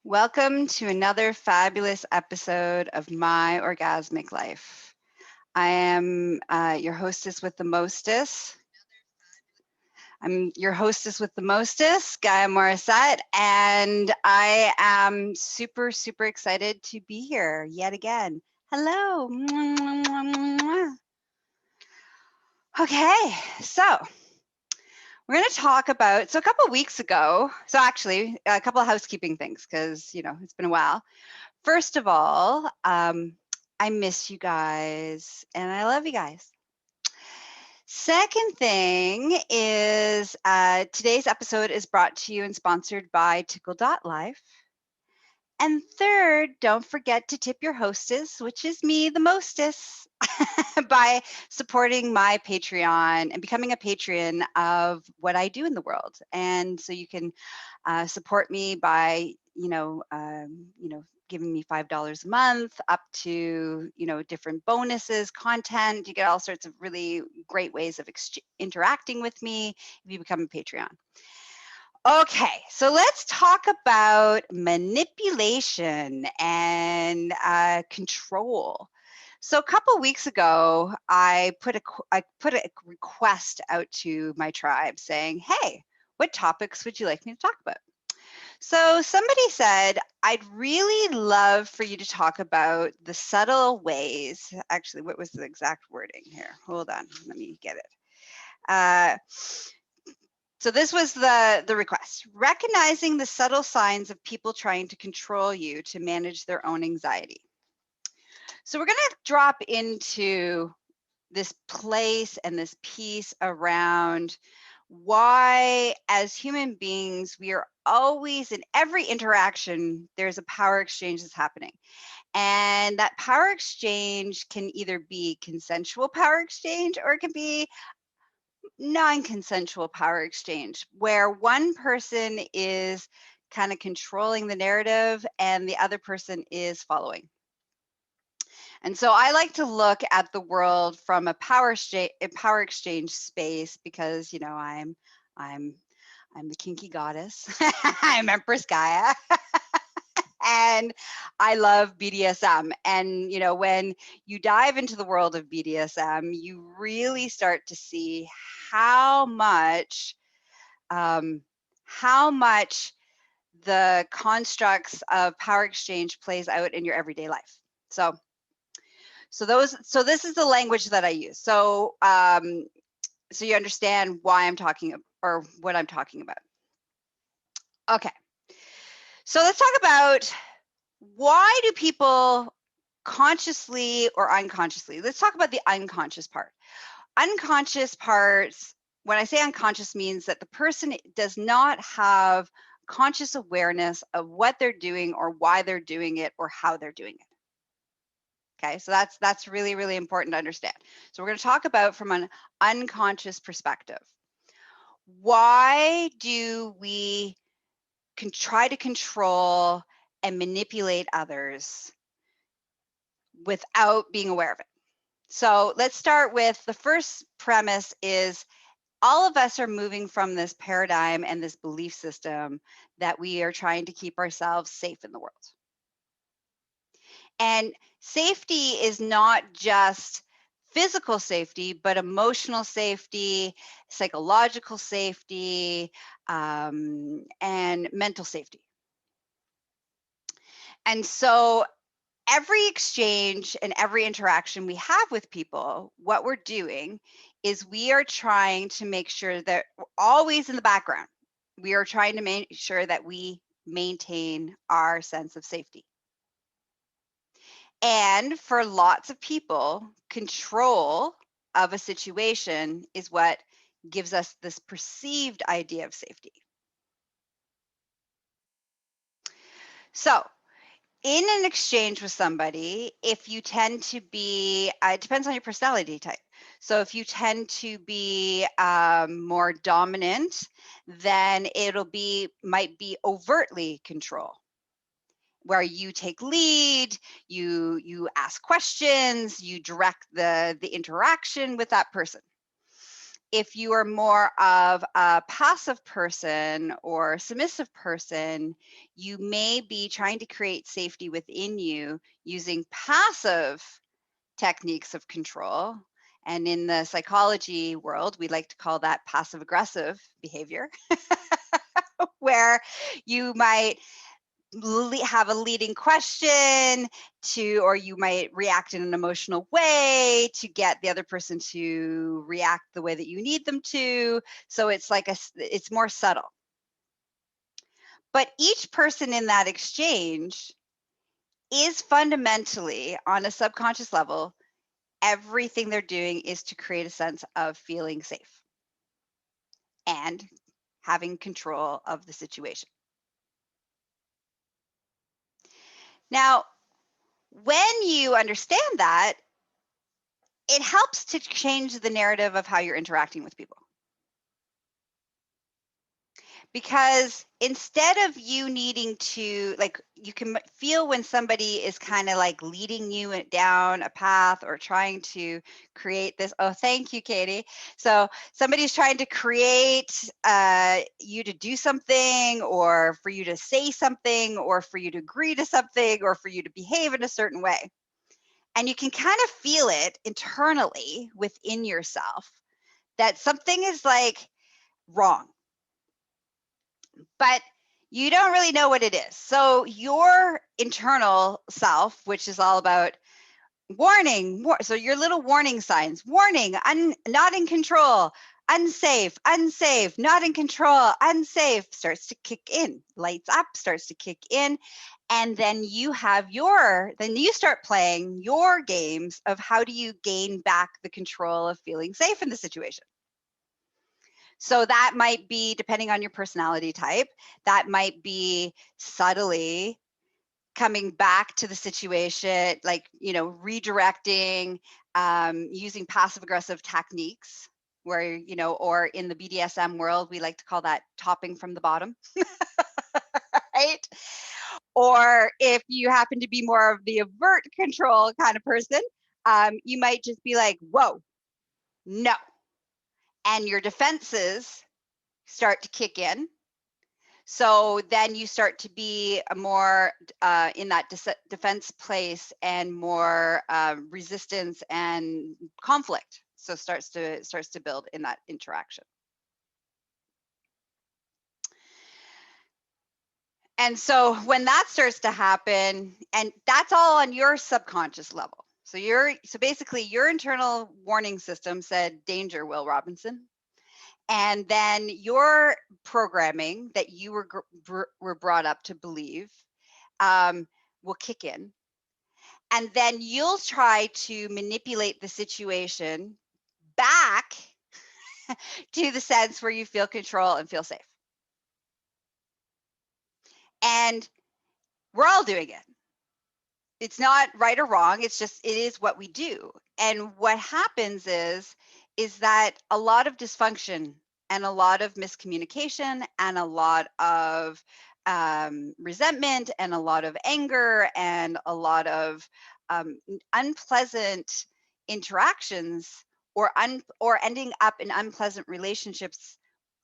Welcome to another fabulous episode of My Orgasmic Life. I am your hostess with the mostest. I'm your hostess with the mostest, Gaia Morrissette, and I am super, super excited to be here yet again. Hello. Okay, so we're going to talk about, a couple of weeks ago, actually a couple of housekeeping things because, it's been a while. First of all, I miss you guys and I love you guys. Second thing is today's episode is brought to you and sponsored by Tickle.life. And third, don't forget to tip your hostess, which is me, the mostess, by supporting my Patreon and becoming a patron of what I do in the world. And so you can support me by, giving me $5 a month up to, different bonuses, content. You get all sorts of really great ways of interacting with me if you become a Patreon. Okay, so let's talk about manipulation and control. So a couple weeks ago, I put a request out to my tribe saying, "Hey, what topics would you like me to talk about?" So somebody said, "I'd really love for you to talk about the subtle ways." Actually, what was the exact wording here? Hold on, let me get it. So this was the request. Recognizing the subtle signs of people trying to control you to manage their own anxiety. So we're going to drop into this place and this piece around why, as human beings, we are always in every interaction, there's a power exchange that's happening. And that power exchange can either be consensual power exchange or it can be non-consensual power exchange, where one person is kind of controlling the narrative and the other person is following. And so I like to look at the world from a power exchange space because, I'm the kinky goddess. I'm Empress Gaia. And I love BDSM. And, when you dive into the world of BDSM, you really start to see how much, the constructs of power exchange plays out in your everyday life. So this is the language that I use. So you understand why I'm talking or what I'm talking about. Okay. So let's talk about why do people consciously or unconsciously, let's talk about the unconscious part. Unconscious parts, when I say unconscious, means that the person does not have conscious awareness of what they're doing or why they're doing it or how they're doing it. Okay, so that's really, really important to understand. So we're going to talk about from an unconscious perspective. Why do we try to control and manipulate others without being aware of it? So let's start with the first premise is all of us are moving from this paradigm and this belief system that we are trying to keep ourselves safe in the world. And safety is not just physical safety, but emotional safety, psychological safety, and mental safety. And so every exchange and every interaction we have with people, what we're doing is we are trying to make sure that we're always in the background. We are trying to make sure that we maintain our sense of safety. And for lots of people, control of a situation is what gives us this perceived idea of safety. So, in an exchange with somebody, if you tend to be, it depends on your personality type. So if you tend to be more dominant, then might be overtly control, where you take lead, you ask questions, you direct the interaction with that person. if you are more of a passive person or submissive person, you may be trying to create safety within you using passive techniques of control. And in the psychology world, we like to call that passive aggressive behavior, where you might have a leading question or you might react in an emotional way to get the other person to react the way that you need them to. So it's it's more subtle. But each person in that exchange is fundamentally, on a subconscious level, everything they're doing is to create a sense of feeling safe and having control of the situation. Now, when you understand that, it helps to change the narrative of how you're interacting with people. Because instead of you needing to, like, you can feel when somebody is kind of like leading you down a path or trying to create this. Oh, thank you, Katie. So somebody's trying to create you to do something, or for you to say something, or for you to agree to something, or for you to behave in a certain way. And you can kind of feel it internally within yourself that something is like wrong, but you don't really know what it is. So your internal self, which is all about warning, so your little warning signs, warning, not in control, unsafe, unsafe, not in control, unsafe, starts to kick in, lights up, starts to kick in. And then you start playing your games of how do you gain back the control of feeling safe in the situation. So that might be, depending on your personality type, that might be subtly coming back to the situation, like, redirecting, using passive aggressive techniques where, or in the BDSM world, we like to call that topping from the bottom, right? Or if you happen to be more of the avert control kind of person, you might just be like, whoa, no. And your defenses start to kick in. So then you start to be a more in that defense place and more resistance and conflict. So starts to build in that interaction. And so when that starts to happen, and that's all on your subconscious level. So basically your internal warning system said, danger, Will Robinson. And then your programming that you were brought up to believe will kick in. And then you'll try to manipulate the situation back to the sense where you feel control and feel safe. And we're all doing it. It's not right or wrong. It's just, it is what we do. And what happens is that a lot of dysfunction and a lot of miscommunication and a lot of resentment and a lot of anger and a lot of unpleasant interactions or ending up in unpleasant relationships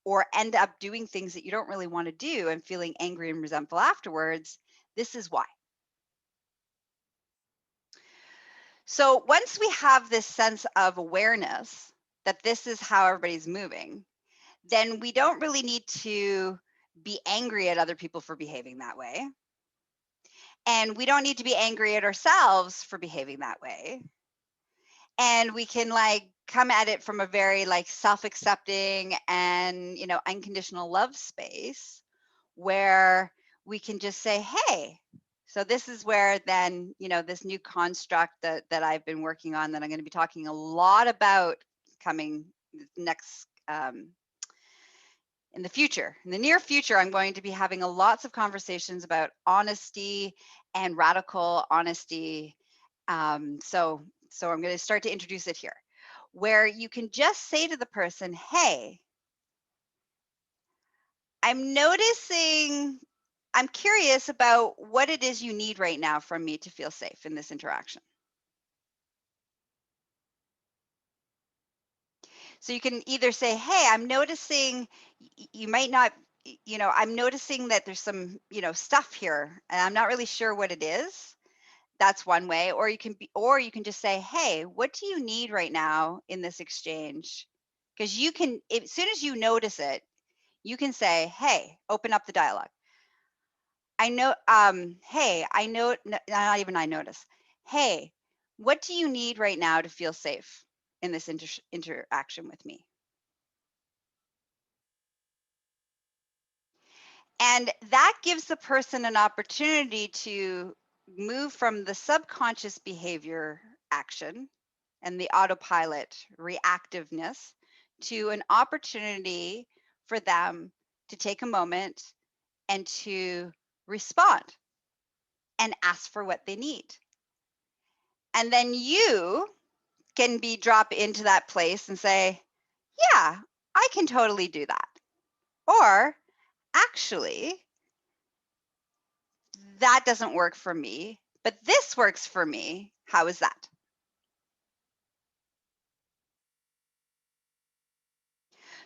or end up doing things that you don't really want to do and feeling angry and resentful afterwards. This is why. So once we have this sense of awareness that this is how everybody's moving, then we don't really need to be angry at other people for behaving that way. And we don't need to be angry at ourselves for behaving that way. And we can come at it from a very self-accepting and, unconditional love space where we can just say, hey, so this is where then, this new construct that I've been working on that I'm going to be talking a lot about coming next in the future. In the near future, I'm going to be having lots of conversations about honesty and radical honesty. So I'm going to start to introduce it here, where you can just say to the person, hey, I'm curious about what it is you need right now from me to feel safe in this interaction. So you can either say, hey, I'm noticing you might not, I'm noticing that there's some, stuff here and I'm not really sure what it is. That's one way. Or you can just say, hey, what do you need right now in this exchange? Because you can, as soon as you notice it, you can say, hey, open up the dialogue. Hey, not even I notice. Hey, what do you need right now to feel safe in this interaction with me? And that gives the person an opportunity to move from the subconscious behavior action and the autopilot reactiveness to an opportunity for them to take a moment and to respond and ask for what they need. And then you can drop into that place and say, yeah, I can totally do that. Or actually, that doesn't work for me, but this works for me. How is that?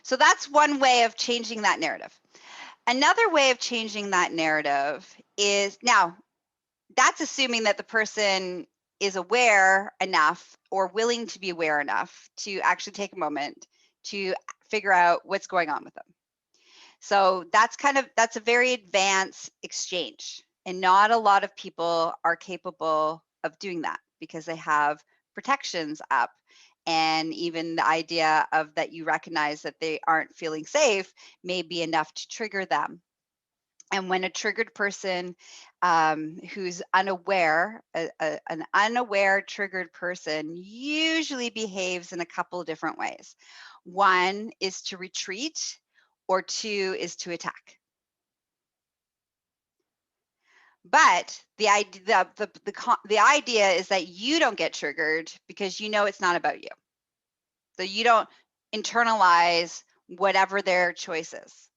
So that's one way of changing that narrative. Another way of changing that narrative is, now that's assuming that the person is aware enough or willing to be aware enough to actually take a moment to figure out what's going on with them. So that's a very advanced exchange. And not a lot of people are capable of doing that because they have protections up. And even the idea of that you recognize that they aren't feeling safe may be enough to trigger them. And when a triggered person who's unaware, an unaware triggered person usually behaves in a couple of different ways. One is to retreat, or two is to attack. But the idea is that you don't get triggered because you know it's not about you. So you don't internalize whatever their choice is.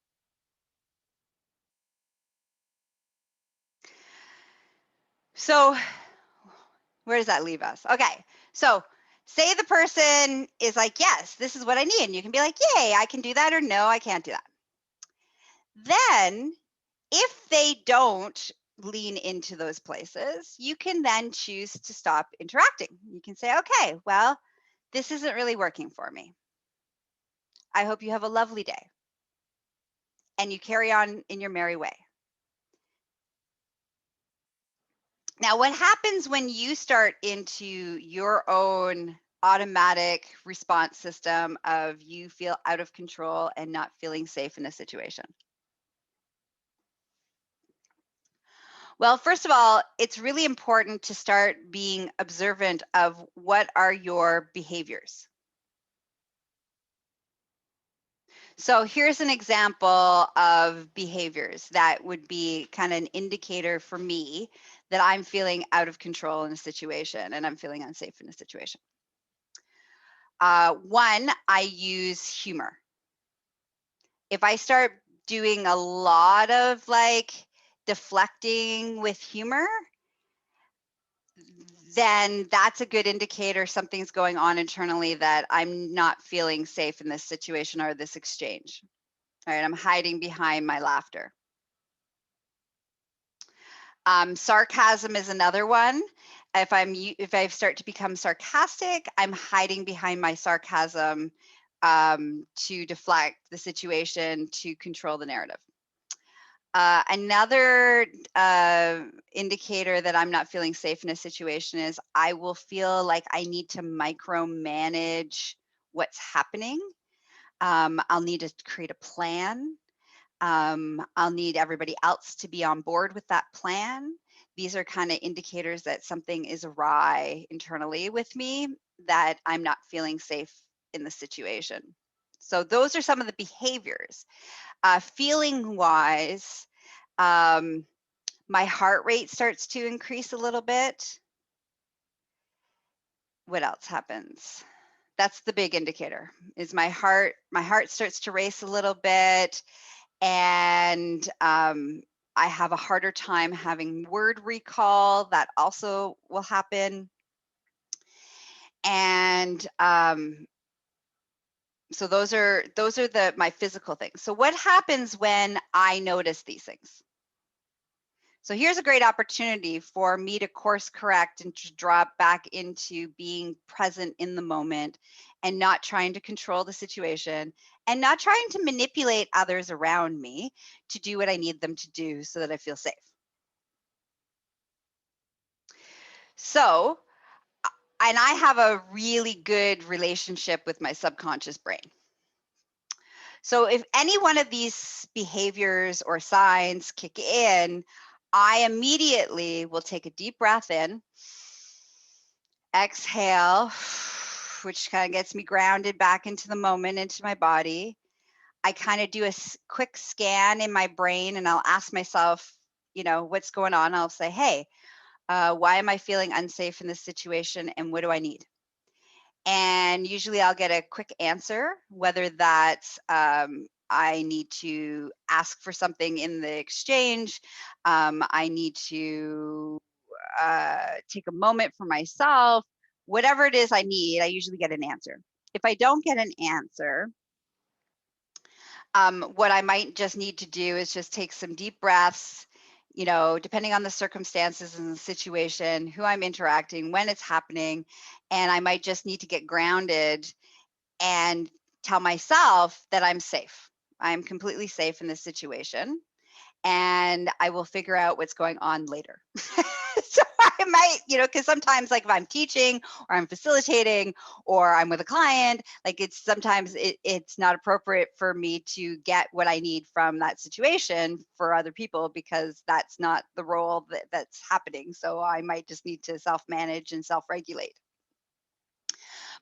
So where does that leave us? Okay, so say the person is like, yes, this is what I need. And you can be like, yay, I can do that, or no, I can't do that. Then if they don't lean into those places, you can then choose to stop interacting. You can say, okay, well, this isn't really working for me. I hope you have a lovely day. And you carry on in your merry way. Now, what happens when you start into your own automatic response system of you feel out of control and not feeling safe in a situation? Well, first of all, it's really important to start being observant of what are your behaviors. So here's an example of behaviors that would be kind of an indicator for me that I'm feeling out of control in a situation and I'm feeling unsafe in a situation. One, I use humor. If I start doing a lot of like deflecting with humor, then that's a good indicator something's going on internally that I'm not feeling safe in this situation or this exchange. All right, I'm hiding behind my laughter. Sarcasm is another one. If I start to become sarcastic, I'm hiding behind my sarcasm to deflect the situation, to control the narrative. Another indicator that I'm not feeling safe in a situation is I will feel like I need to micromanage what's happening. I'll need to create a plan. I'll need everybody else to be on board with that plan. These are kind of indicators that something is awry internally with me, that I'm not feeling safe in the situation. So those are some of the behaviors. Feeling wise, my heart rate starts to increase a little bit. What else happens? That's the big indicator, is my heart starts to race a little bit, and I have a harder time having word recall. That also will happen. And So those are my physical things. So what happens when I notice these things? So here's a great opportunity for me to course correct and to drop back into being present in the moment and not trying to control the situation and not trying to manipulate others around me to do what I need them to do so that I feel safe. So, and I have a really good relationship with my subconscious brain. So if any one of these behaviors or signs kick in, I immediately will take a deep breath in, exhale, which kind of gets me grounded back into the moment, into my body. I kind of do a quick scan in my brain and I'll ask myself, what's going on? I'll say, hey, why am I feeling unsafe in this situation and what do I need? And usually I'll get a quick answer, whether that's I need to ask for something in the exchange, I need to take a moment for myself, whatever it is I need, I usually get an answer. If I don't get an answer, what I might just need to do is just take some deep breaths, depending on the circumstances and the situation, who I'm interacting, when it's happening. And I might just need to get grounded and tell myself that I'm safe. I'm completely safe in this situation. And I will figure out what's going on later. So I might, because sometimes, like if I'm teaching or I'm facilitating or I'm with a client, like it's not appropriate for me to get what I need from that situation for other people because that's not the role that's happening. So I might just need to self-manage and self-regulate.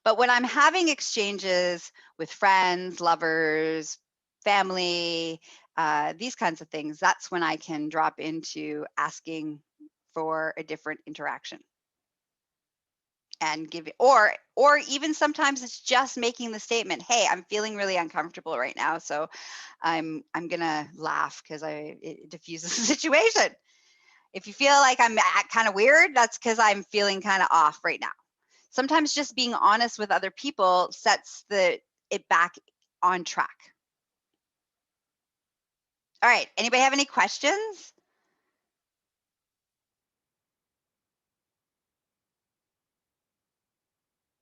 But when I'm having exchanges with friends, lovers, family, these kinds of things, that's when I can drop into asking for a different interaction and give it, or even sometimes it's just making the statement, hey, I'm feeling really uncomfortable right now, so I'm gonna laugh because it diffuses the situation. If you feel like I'm kind of weird, that's because I'm feeling kind of off right now. Sometimes just being honest with other people sets it back on track. All right, anybody have any questions?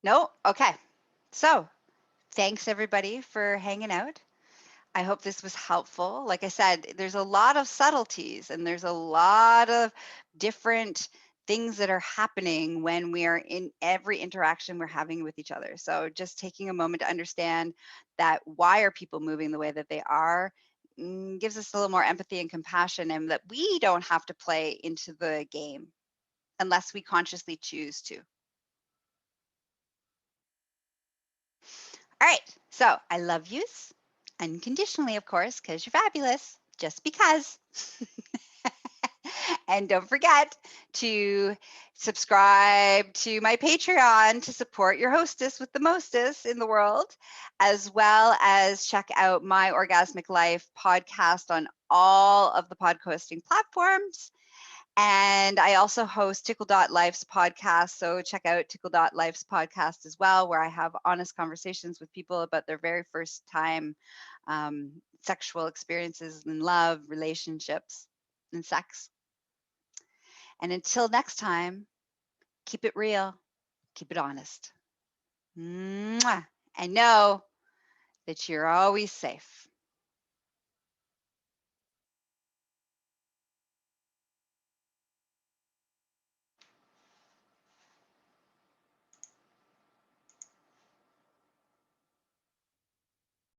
No? Okay. So, thanks everybody for hanging out. I hope this was helpful. Like I said, there's a lot of subtleties and there's a lot of different things that are happening when we are in every interaction we're having with each other. So just taking a moment to understand that why are people moving the way that they are gives us a little more empathy and compassion, and that we don't have to play into the game unless we consciously choose to. All right. So I love yous unconditionally, of course, because you're fabulous, just because. And don't forget to subscribe to my Patreon to support your hostess with the mostest in the world, as well as check out My Orgasmic Life podcast on all of the podcasting platforms. And I also host Tickle.life's podcast. So check out Tickle.life's podcast as well, where I have honest conversations with people about their very first time sexual experiences in love, relationships, and sex. And until next time, keep it real, keep it honest. Mwah. And know that you're always safe.